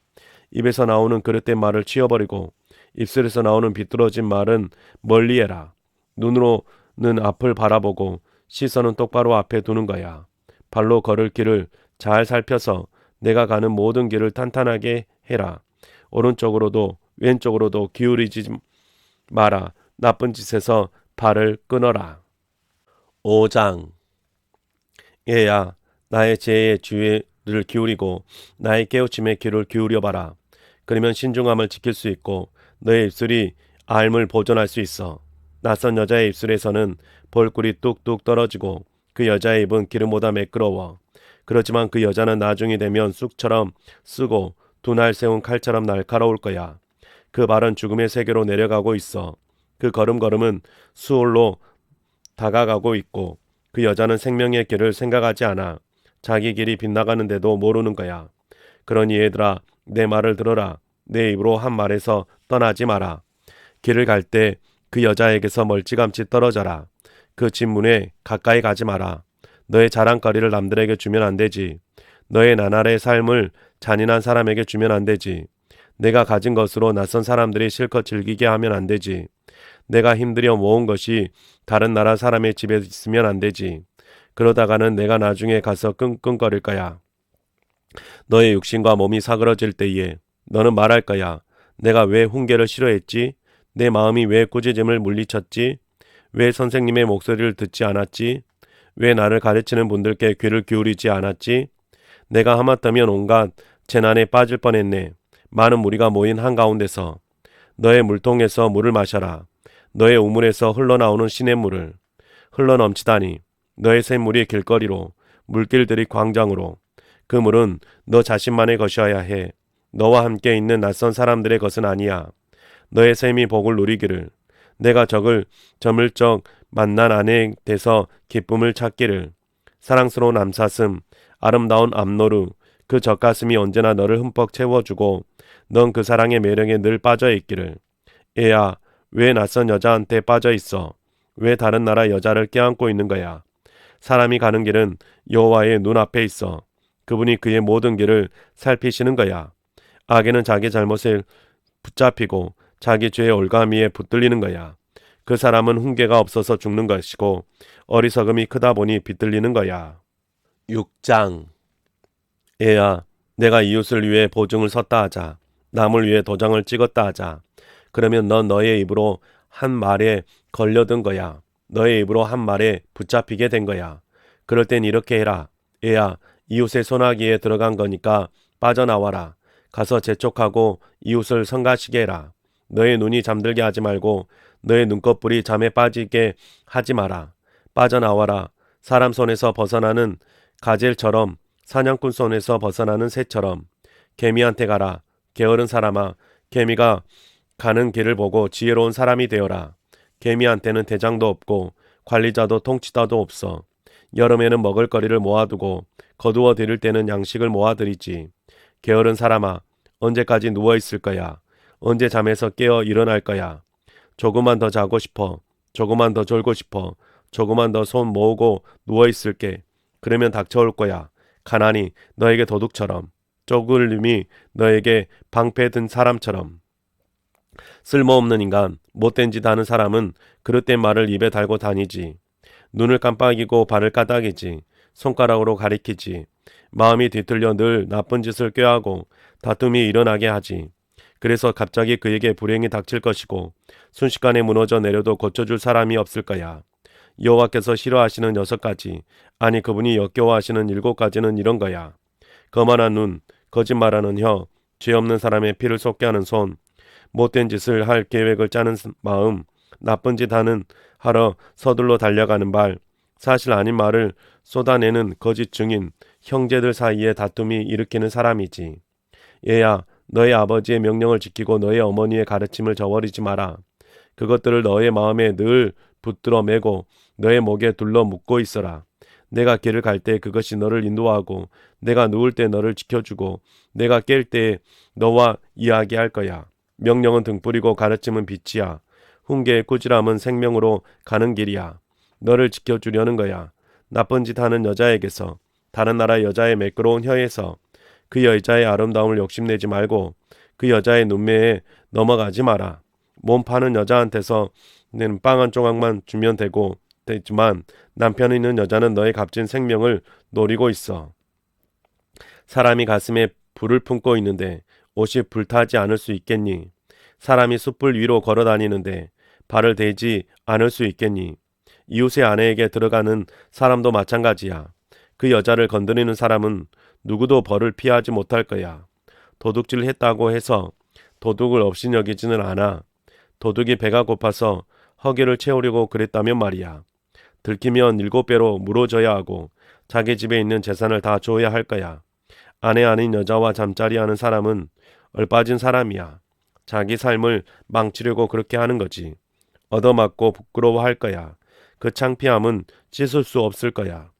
입에서 나오는 그릇된 말을 치워버리고 입술에서 나오는 비뚤어진 말은 멀리해라. 눈으로는 앞을 바라보고 시선은 똑바로 앞에 두는 거야. 발로 걸을 길을 잘 살펴서 내가 가는 모든 길을 탄탄하게 해라. 오른쪽으로도 왼쪽으로도 기울이지 마라. 나쁜 짓에서 발을 끊어라. 5장. 얘야, 나의 지혜에 주의를 기울이고 나의 깨우침에 귀를 기울여봐라. 그러면 신중함을 지킬 수 있고 너의 입술이 삶을 보존할 수 있어. 낯선 여자의 입술에서는 볼꿀이 뚝뚝 떨어지고 그 여자의 입은 기름보다 매끄러워. 그렇지만 그 여자는 나중이 되면 쑥처럼 쓰고 두 날 세운 칼처럼 날카로울 거야. 그 발은 죽음의 세계로 내려가고 있어. 그 걸음걸음은 수월로 다가가고 있고 그 여자는 생명의 길을 생각하지 않아. 자기 길이 빗나가는데도 모르는 거야. 그러니 얘들아, 내 말을 들어라. 내 입으로 한 말에서 떠나지 마라. 길을 갈 때 그 여자에게서 멀찌감치 떨어져라. 그 집문에 가까이 가지 마라. 너의 자랑거리를 남들에게 주면 안 되지. 너의 나날의 삶을 잔인한 사람에게 주면 안 되지. 내가 가진 것으로 낯선 사람들이 실컷 즐기게 하면 안 되지. 내가 힘들여 모은 것이 다른 나라 사람의 집에 있으면 안 되지. 그러다가는 내가 나중에 가서 끙끙거릴 거야. 너의 육신과 몸이 사그러질 때에 너는 말할 거야. 내가 왜 훈계를 싫어했지? 내 마음이 왜 꾸짖음을 물리쳤지? 왜 선생님의 목소리를 듣지 않았지? 왜 나를 가르치는 분들께 귀를 기울이지 않았지? 내가 하마터면 온갖 재난에 빠질 뻔했네. 많은 무리가 모인 한가운데서 너의 물통에서 물을 마셔라. 너의 우물에서 흘러나오는 시냇물을 흘러넘치다니. 너의 샘물이 길거리로, 물길들이 광장으로. 그 물은 너 자신만의 것이어야 해. 너와 함께 있는 낯선 사람들의 것은 아니야. 너의 샘이 복을 누리기를. 내가 적을 저물적 만난 아내에 대해서 기쁨을 찾기를. 사랑스러운 암사슴, 아름다운 암노루, 그 젖가슴이 언제나 너를 흠뻑 채워주고 넌 그 사랑의 매력에 늘 빠져있기를. 애야, 왜 낯선 여자한테 빠져있어? 왜 다른 나라 여자를 껴안고 있는 거야? 사람이 가는 길은 여호와의 눈앞에 있어. 그분이 그의 모든 길을 살피시는 거야. 악인은 자기 잘못에 붙잡히고 자기 죄의 올가미에 붙들리는 거야. 그 사람은 훈계가 없어서 죽는 것이고 어리석음이 크다 보니 비틀리는 거야. 6장. 애야, 내가 이웃을 위해 보증을 섰다 하자. 남을 위해 도장을 찍었다 하자. 그러면 넌 너의 입으로 한 말에 걸려든 거야. 너의 입으로 한 말에 붙잡히게 된 거야. 그럴 땐 이렇게 해라. 애야, 이웃의 소나기에 들어간 거니까 빠져나와라. 가서 재촉하고 이웃을 성가시게 해라. 너의 눈이 잠들게 하지 말고 너의 눈꺼풀이 잠에 빠지게 하지 마라. 빠져나와라. 사람 손에서 벗어나는 가젤처럼, 사냥꾼 손에서 벗어나는 새처럼. 개미한테 가라. 게으른 사람아, 개미가 가는 길을 보고 지혜로운 사람이 되어라. 개미한테는 대장도 없고 관리자도 통치자도 없어. 여름에는 먹을 거리를 모아두고 거두어 들일 때는 양식을 모아들이지. 게으른 사람아, 언제까지 누워있을 거야? 언제 잠에서 깨어 일어날 거야? 조금만 더 자고 싶어. 조금만 더 졸고 싶어. 조금만 더 손 모으고 누워있을게. 그러면 닥쳐올 거야. 가난이 너에게 도둑처럼, 쪼글림이 너에게 방패 든 사람처럼. 쓸모없는 인간, 못된 짓 하는 사람은 그릇된 말을 입에 달고 다니지. 눈을 깜빡이고 발을 까닥이지. 손가락으로 가리키지. 마음이 뒤틀려 늘 나쁜 짓을 꾀하고 다툼이 일어나게 하지. 그래서 갑자기 그에게 불행이 닥칠 것이고 순식간에 무너져 내려도 고쳐줄 사람이 없을 거야. 여호와께서 싫어하시는 6가지, 아니 그분이 역겨워하시는 7가지는 이런 거야. 거만한 눈, 거짓말하는 혀, 죄 없는 사람의 피를 쏟게 하는 손, 못된 짓을 할 계획을 짜는 마음, 나쁜 짓 하러 서둘러 달려가는 발, 사실 아닌 말을 쏟아내는 거짓 증인, 형제들 사이에 다툼이 일으키는 사람이지. 얘야, 너의 아버지의 명령을 지키고 너의 어머니의 가르침을 저버리지 마라. 그것들을 너의 마음에 늘 붙들어 매고 너의 목에 둘러 묶고 있어라. 내가 길을 갈 때 그것이 너를 인도하고 내가 누울 때 너를 지켜주고 내가 깰 때 너와 이야기할 거야. 명령은 등불이고 가르침은 빛이야. 훈계의 꾸지람은 생명으로 가는 길이야. 너를 지켜주려는 거야. 나쁜 짓 하는 여자에게서, 다른 나라 여자의 매끄러운 혀에서, 그 여자의 아름다움을 욕심내지 말고 그 여자의 눈매에 넘어가지 마라. 몸 파는 여자한테서는 빵 한 조각만 주면 되지만 남편 있는 여자는 너의 값진 생명을 노리고 있어. 사람이 가슴에 불을 품고 있는데 옷이 불타지 않을 수 있겠니? 사람이 숯불 위로 걸어 다니는데 발을 대지 않을 수 있겠니? 이웃의 아내에게 들어가는 사람도 마찬가지야. 그 여자를 건드리는 사람은 누구도 벌을 피하지 못할 거야. 도둑질 했다고 해서 도둑을 없인 여기지는 않아. 도둑이 배가 고파서 허기를 채우려고 그랬다면 말이야. 들키면 7배로 물어줘야 하고 자기 집에 있는 재산을 다 줘야 할 거야. 아내 아닌 여자와 잠자리 하는 사람은 얼빠진 사람이야. 자기 삶을 망치려고 그렇게 하는 거지. 얻어맞고 부끄러워할 거야. 그 창피함은 씻을 수 없을 거야.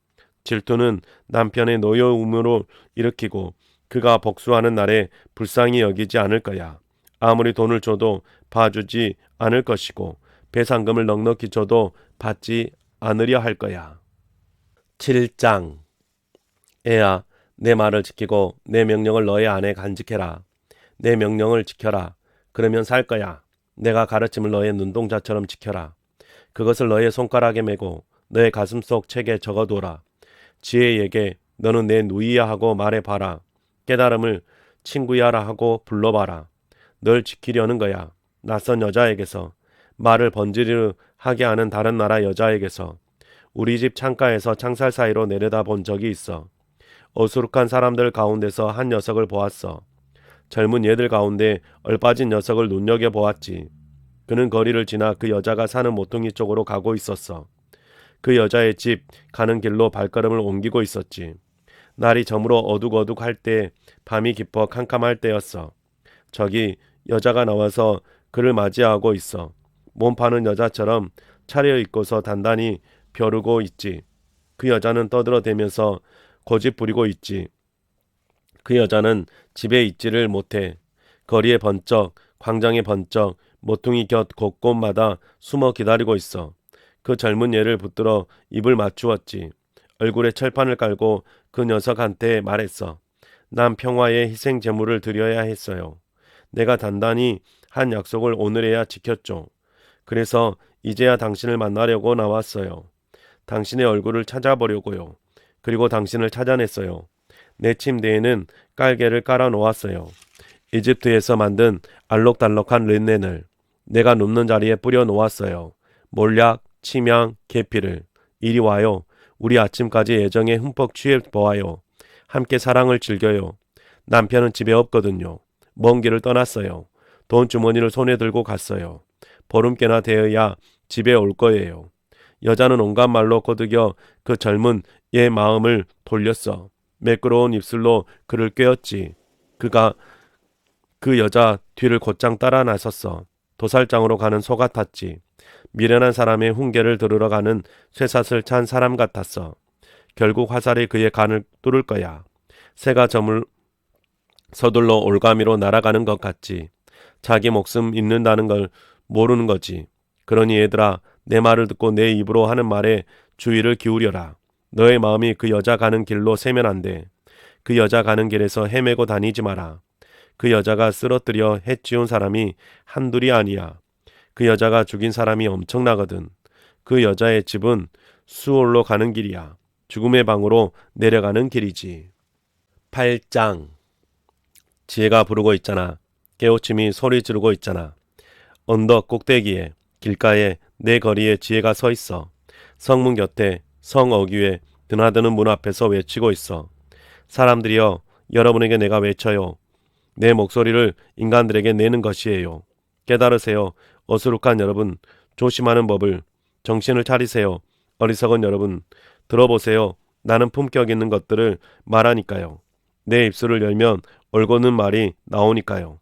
질투는 남편의 노여움으로 일으키고 그가 복수하는 날에 불쌍히 여기지 않을 거야. 아무리 돈을 줘도 봐주지 않을 것이고 배상금을 넉넉히 줘도 받지 않으려 할 거야. 7장. 애야, 내 말을 지키고 내 명령을 너의 안에 간직해라. 내 명령을 지켜라. 그러면 살 거야. 내가 가르침을 너의 눈동자처럼 지켜라. 그것을 너의 손가락에 메고 너의 가슴속 책에 적어둬라. 지혜에게 너는 내 누이야 하고 말해봐라. 깨달음을 친구야라 하고 불러봐라. 널 지키려는 거야. 낯선 여자에게서, 말을 번지르 하게 하는 다른 나라 여자에게서. 우리 집 창가에서 창살 사이로 내려다 본 적이 있어. 어수룩한 사람들 가운데서 한 녀석을 보았어. 젊은 얘들 가운데 얼빠진 녀석을 눈여겨보았지. 그는 거리를 지나 그 여자가 사는 모퉁이 쪽으로 가고 있었어. 그 여자의 집 가는 길로 발걸음을 옮기고 있었지. 날이 저물어 어둑어둑할 때, 밤이 깊어 캄캄할 때였어. 저기 여자가 나와서 그를 맞이하고 있어. 몸 파는 여자처럼 차려입고서 단단히 벼르고 있지. 그 여자는 떠들어대면서 고집 부리고 있지. 그 여자는 집에 있지를 못해. 거리에 번쩍, 광장에 번쩍, 모퉁이 곁 곳곳마다 숨어 기다리고 있어. 그 젊은 얘를 붙들어 입을 맞추었지. 얼굴에 철판을 깔고 그 녀석한테 말했어. 난 평화의 희생 제물을 드려야 했어요. 내가 단단히 한 약속을 오늘에야 지켰죠. 그래서 이제야 당신을 만나려고 나왔어요. 당신의 얼굴을 찾아보려고요. 그리고 당신을 찾아냈어요. 내 침대에는 깔개를 깔아 놓았어요. 이집트에서 만든 알록달록한 린넨을 내가 눕는 자리에 뿌려 놓았어요. 몰약, 침향, 계피를. 이리 와요. 우리 아침까지 애정에 흠뻑 취해 보아요. 함께 사랑을 즐겨요. 남편은 집에 없거든요. 먼 길을 떠났어요. 돈 주머니를 손에 들고 갔어요. 보름께나 되어야 집에 올 거예요. 여자는 온갖 말로 꼬드겨 그 젊은 얘 마음을 돌렸어. 매끄러운 입술로 그를 꿰었지. 그가 그 여자 뒤를 곧장 따라 나섰어. 도살장으로 가는 소 같았지. 미련한 사람의 훈계를 들으러 가는 쇠사슬 찬 사람 같았어. 결국 화살이 그의 간을 뚫을 거야. 새가 서둘러 올가미로 날아가는 것 같지. 자기 목숨 잃는다는 걸 모르는 거지. 그러니 얘들아, 내 말을 듣고 내 입으로 하는 말에 주의를 기울여라. 너의 마음이 그 여자 가는 길로 새면 안 돼. 그 여자 가는 길에서 헤매고 다니지 마라. 그 여자가 쓰러뜨려 해치운 사람이 한둘이 아니야. 그 여자가 죽인 사람이 엄청나거든. 그 여자의 집은 수올로 가는 길이야. 죽음의 방으로 내려가는 길이지. 8장. 지혜가 부르고 있잖아. 깨우침이 소리 지르고 있잖아. 언덕 꼭대기에 길가에 내 거리에 지혜가 서 있어. 성문 곁에 성 어귀에 드나드는 문 앞에서 외치고 있어. 사람들이여, 여러분에게 내가 외쳐요. 내 목소리를 인간들에게 내는 것이에요. 깨달으세요. 어수룩한 여러분, 조심하는 법을. 정신을 차리세요. 어리석은 여러분, 들어보세요. 나는 품격 있는 것들을 말하니까요. 내 입술을 열면 올고는 말이 나오니까요.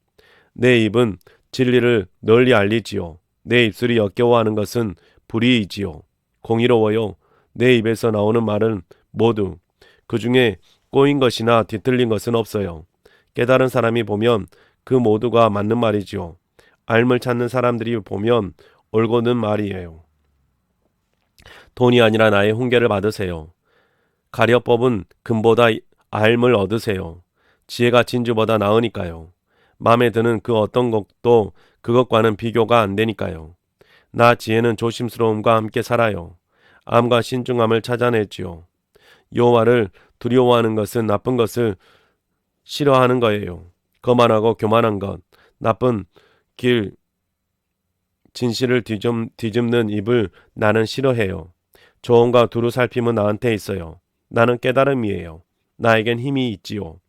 내 입은 진리를 널리 알리지요. 내 입술이 역겨워하는 것은 불의이지요. 공의로워요. 내 입에서 나오는 말은 모두 그 중에 꼬인 것이나 뒤틀린 것은 없어요. 깨달은 사람이 보면 그 모두가 맞는 말이지요. 알물 찾는 사람들이 보면 올고는 말이에요. 돈이 아니라 나의 훈계를 받으세요. 가려 뽑은 금보다 알물 얻으세요. 지혜가 진주보다 나으니까요. 마음에 드는 그 어떤 것도 그것과는 비교가 안 되니까요. 나 지혜는 조심스러움과 함께 살아요. 암과 신중함을 찾아내지요. 여호와를 두려워하는 것은 나쁜 것을 싫어하는 거예요. 거만하고 교만한 것, 나쁜 길, 진실을 뒤집는 입을 나는 싫어해요. 조언과 두루 살핌은 나한테 있어요. 나는 깨달음이에요. 나에겐 힘이 있지요.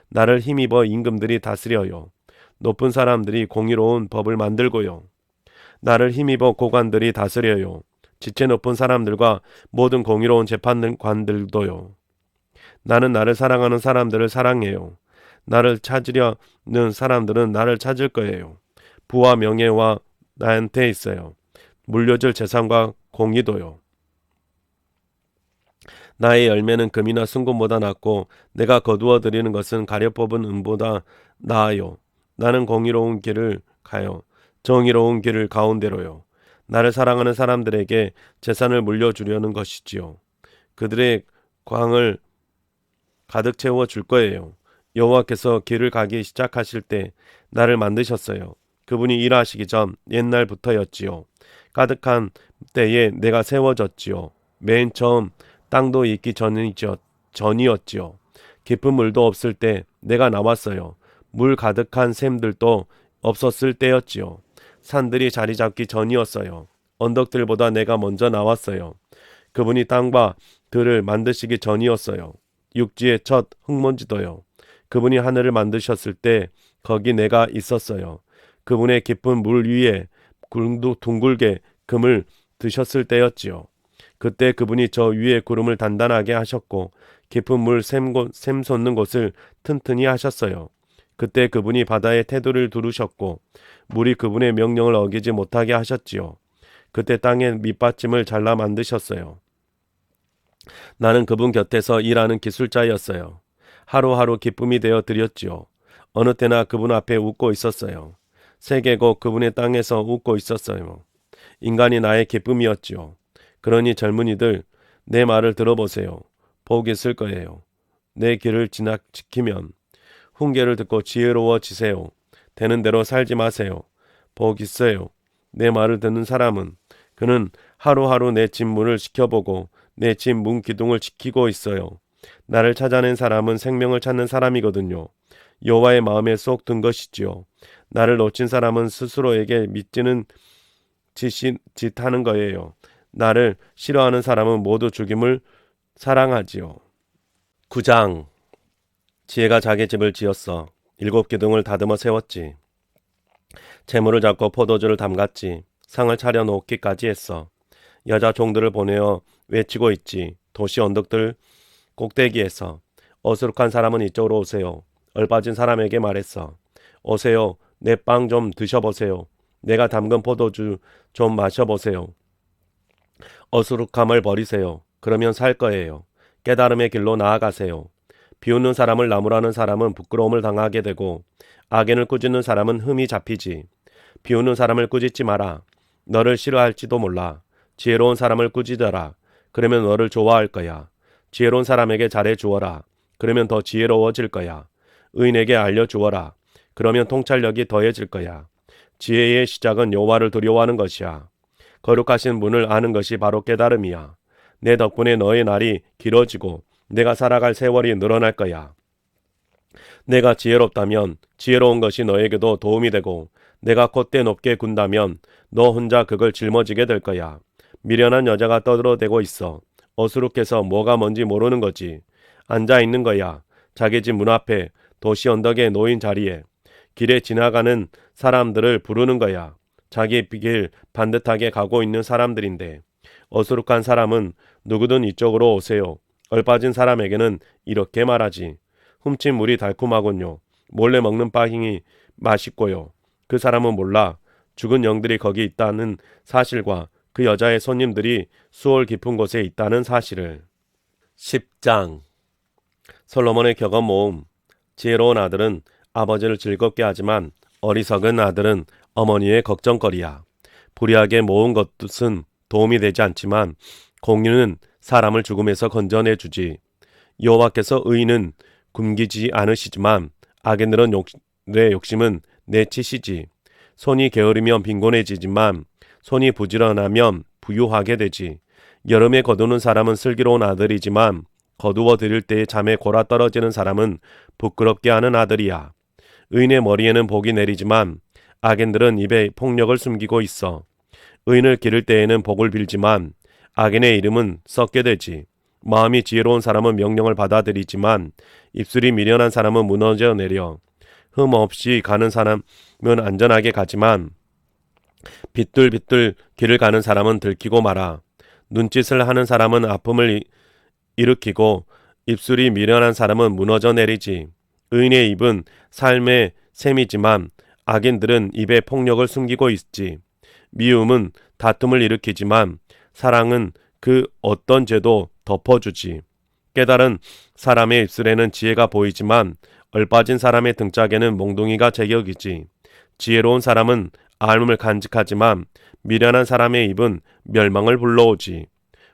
나를 힘입어 임금들이 다스려요. 높은 사람들이 공의로운 법을 만들고요. 나를 힘입어 고관들이 다스려요. 지체 높은 사람들과 모든 공의로운 재판관들도요. 나는 나를 사랑하는 사람들을 사랑해요. 나를 찾으려는 사람들은 나를 찾을 거예요. 부와 명예와 나한테 있어요. 물려줄 재산과 공의도요. 나의 열매는 금이나 순금보다 낫고 내가 거두어 드리는 것은 가려 뽑은 은보다 나아요. 나는 공의로운 길을 가요. 정의로운 길을 가운데로요. 나를 사랑하는 사람들에게 재산을 물려주려는 것이지요. 그들의 광을 가득 채워 줄 거예요. 여호와께서 길을 가기 시작하실 때 나를 만드셨어요. 그분이 일하시기 전 옛날부터였지요. 가득한 때에 내가 세워졌지요. 맨 처음 땅도 있기 전이었지요. 깊은 물도 없을 때 내가 나왔어요. 물 가득한 샘들도 없었을 때였지요. 산들이 자리 잡기 전이었어요. 언덕들보다 내가 먼저 나왔어요. 그분이 땅과 들을 만드시기 전이었어요. 육지의 첫 흙먼지도요. 그분이 하늘을 만드셨을 때 거기 내가 있었어요. 그분의 깊은 물 위에 둥글게 금을 드셨을 때였지요. 그때 그분이 저 위에 구름을 단단하게 하셨고 깊은 물 샘솟는 곳을 튼튼히 하셨어요. 그때 그분이 바다의 태도를 두르셨고 물이 그분의 명령을 어기지 못하게 하셨지요. 그때 땅의 밑받침을 잘라 만드셨어요. 나는 그분 곁에서 일하는 기술자였어요. 하루하루 기쁨이 되어 드렸지요. 어느 때나 그분 앞에 웃고 있었어요. 세계고 그분의 땅에서 웃고 있었어요. 인간이 나의 기쁨이었지요. 그러니 젊은이들, 내 말을 들어보세요. 복 있을 거예요. 내 길을 지키면 훈계를 듣고 지혜로워지세요. 되는 대로 살지 마세요. 복 있어요. 내 말을 듣는 사람은 그는 하루하루 내 집 문을 지켜보고 내 집 문 기둥을 지키고 있어요. 나를 찾아낸 사람은 생명을 찾는 사람이거든요. 여호와의 마음에 쏙 든 것이지요. 나를 놓친 사람은 스스로에게 미치는 짓하는 거예요. 나를 싫어하는 사람은 모두 죽임을 사랑하지요. 9장. 지혜가 자기 집을 지었어. 7 기둥을 다듬어 세웠지. 재물을 잡고 포도주를 담갔지. 상을 차려 놓기까지 했어. 여자 종들을 보내어 외치고 있지. 도시 언덕들 꼭대기에서 어수룩한 사람은 이쪽으로 오세요. 얼빠진 사람에게 말했어. 오세요. 내 빵 좀 드셔보세요. 내가 담근 포도주 좀 마셔보세요. 어수룩함을 버리세요. 그러면 살 거예요. 깨달음의 길로 나아가세요. 비웃는 사람을 나무라는 사람은 부끄러움을 당하게 되고 악인을 꾸짖는 사람은 흠이 잡히지. 비웃는 사람을 꾸짖지 마라. 너를 싫어할지도 몰라. 지혜로운 사람을 꾸짖어라. 그러면 너를 좋아할 거야. 지혜로운 사람에게 잘해 주어라. 그러면 더 지혜로워질 거야. 의인에게 알려주어라. 그러면 통찰력이 더해질 거야. 지혜의 시작은 여호와를 두려워하는 것이야. 거룩하신 분을 아는 것이 바로 깨달음이야. 내 덕분에 너의 날이 길어지고 내가 살아갈 세월이 늘어날 거야. 내가 지혜롭다면 지혜로운 것이 너에게도 도움이 되고 내가 콧대 높게 군다면 너 혼자 그걸 짊어지게 될 거야. 미련한 여자가 떠들어대고 있어. 어수룩해서 뭐가 뭔지 모르는 거지. 앉아 있는 거야. 자기 집 문 앞에 도시 언덕에 놓인 자리에. 길에 지나가는 사람들을 부르는 거야. 자기 길 반듯하게 가고 있는 사람들인데 어수룩한 사람은 누구든 이쪽으로 오세요. 얼빠진 사람에게는 이렇게 말하지. 훔친 물이 달콤하군요. 몰래 먹는 빵이 맛있고요. 그 사람은 몰라. 죽은 영들이 거기 있다는 사실과 그 여자의 손님들이 수월 깊은 곳에 있다는 사실을. 10장 솔로몬의 격언 모음. 지혜로운 아들은 아버지를 즐겁게 하지만 어리석은 아들은 어머니의 걱정거리야. 불의하게 모은 것은 도움이 되지 않지만 공유는 사람을 죽음에서 건져내주지. 여호와께서 의인은 굶기지 않으시지만 악인들은 내 욕심은 내치시지. 손이 게으르면 빈곤해지지만 손이 부지런하면 부유하게 되지. 여름에 거두는 사람은 슬기로운 아들이지만 거두어 들일 때에 잠에 골아 떨어지는 사람은 부끄럽게 하는 아들이야. 의인의 머리에는 복이 내리지만 악인들은 입에 폭력을 숨기고 있어. 의인을 기를 때에는 복을 빌지만 악인의 이름은 썩게 되지. 마음이 지혜로운 사람은 명령을 받아들이지만 입술이 미련한 사람은 무너져 내려. 흠 없이 가는 사람은 안전하게 가지만 비뚤비뚤 길을 가는 사람은 들키고 말아. 눈짓을 하는 사람은 아픔을 일으키고 입술이 미련한 사람은 무너져 내리지. 의인의 입은 삶의 셈이지만 악인들은 입에 폭력을 숨기고 있지. 미움은 다툼을 일으키지만 사랑은 그 어떤 죄도 덮어주지. 깨달은 사람의 입술에는 지혜가 보이지만 얼빠진 사람의 등짝에는 몽둥이가 제격이지. 지혜로운 사람은 알음을 간직하지만 미련한 사람의 입은 멸망을 불러오지.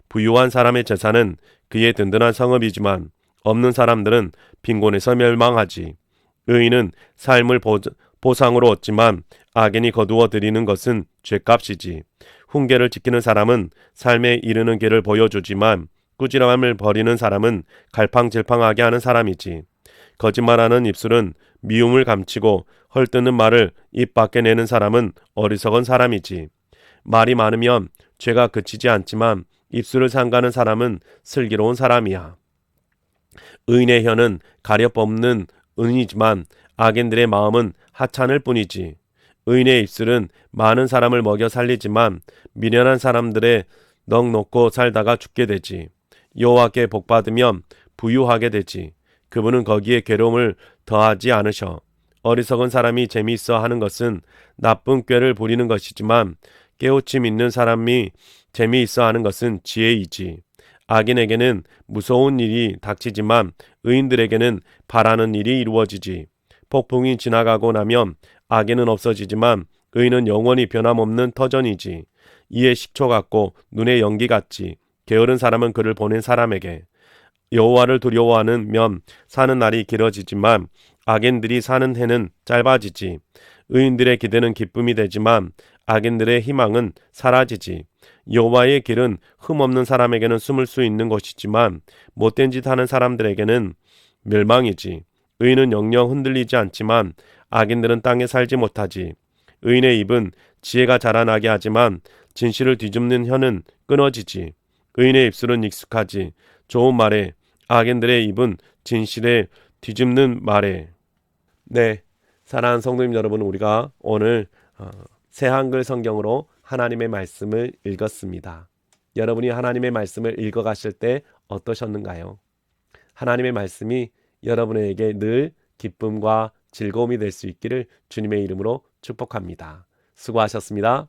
부유한 사람의 재산은 그의 든든한 성읍이지만 없는 사람들은 빈곤에서 멸망하지. 의인은 삶을 보상으로 얻지만 악인이 거두어 들이는 것은 죗값이지. 훈계를 지키는 사람은 삶에 이르는 길을 보여주지만 꾸지람을 버리는 사람은 갈팡질팡하게 하는 사람이지. 거짓말하는 입술은 미움을 감추고 헐뜯는 말을 입 밖에 내는 사람은 어리석은 사람이지. 말이 많으면 죄가 그치지 않지만 입술을 삼가는 사람은 슬기로운 사람이야. 의인의 혀는 가려 뽑는 은이지만 악인들의 마음은 하찮을 뿐이지. 의인의 입술은 많은 사람을 먹여 살리지만 미련한 사람들의 넋 놓고 살다가 죽게 되지. 여호와께 복받으면 부유하게 되지. 그분은 거기에 괴로움을 더하지 않으셔. 어리석은 사람이 재미있어 하는 것은 나쁜 꾀를 부리는 것이지만 깨우침 있는 사람이 재미있어 하는 것은 지혜이지. 악인에게는 무서운 일이 닥치지만 의인들에게는 바라는 일이 이루어지지. 폭풍이 지나가고 나면 악인은 없어지지만 의인은 영원히 변함없는 터전이지. 이에 식초 같고 눈에 연기 같지. 게으른 사람은 그를 보낸 사람에게. 여호와를 두려워하면 사는 날이 길어지지만 악인들이 사는 해는 짧아지지. 의인들의 기대는 기쁨이 되지만 악인들의 희망은 사라지지. 여호와의 길은 흠없는 사람에게는 숨을 수 있는 것이지만 못된 짓 하는 사람들에게는 멸망이지. 의인은 영영 흔들리지 않지만 악인들은 땅에 살지 못하지. 의인의 입은 지혜가 자라나게 하지만 진실을 뒤집는 혀는 끊어지지. 의인의 입술은 익숙하지. 좋은 말에 악인들의 입은 진실에 뒤집는 말에. 네, 사랑하는 성도님 여러분, 우리가 오늘 새 한글 성경으로 하나님의 말씀을 읽었습니다. 여러분이 하나님의 말씀을 읽어가실 때 어떠셨는가요? 하나님의 말씀이 여러분에게 늘 기쁨과 즐거움이 될 수 있기를 주님의 이름으로 축복합니다. 수고하셨습니다.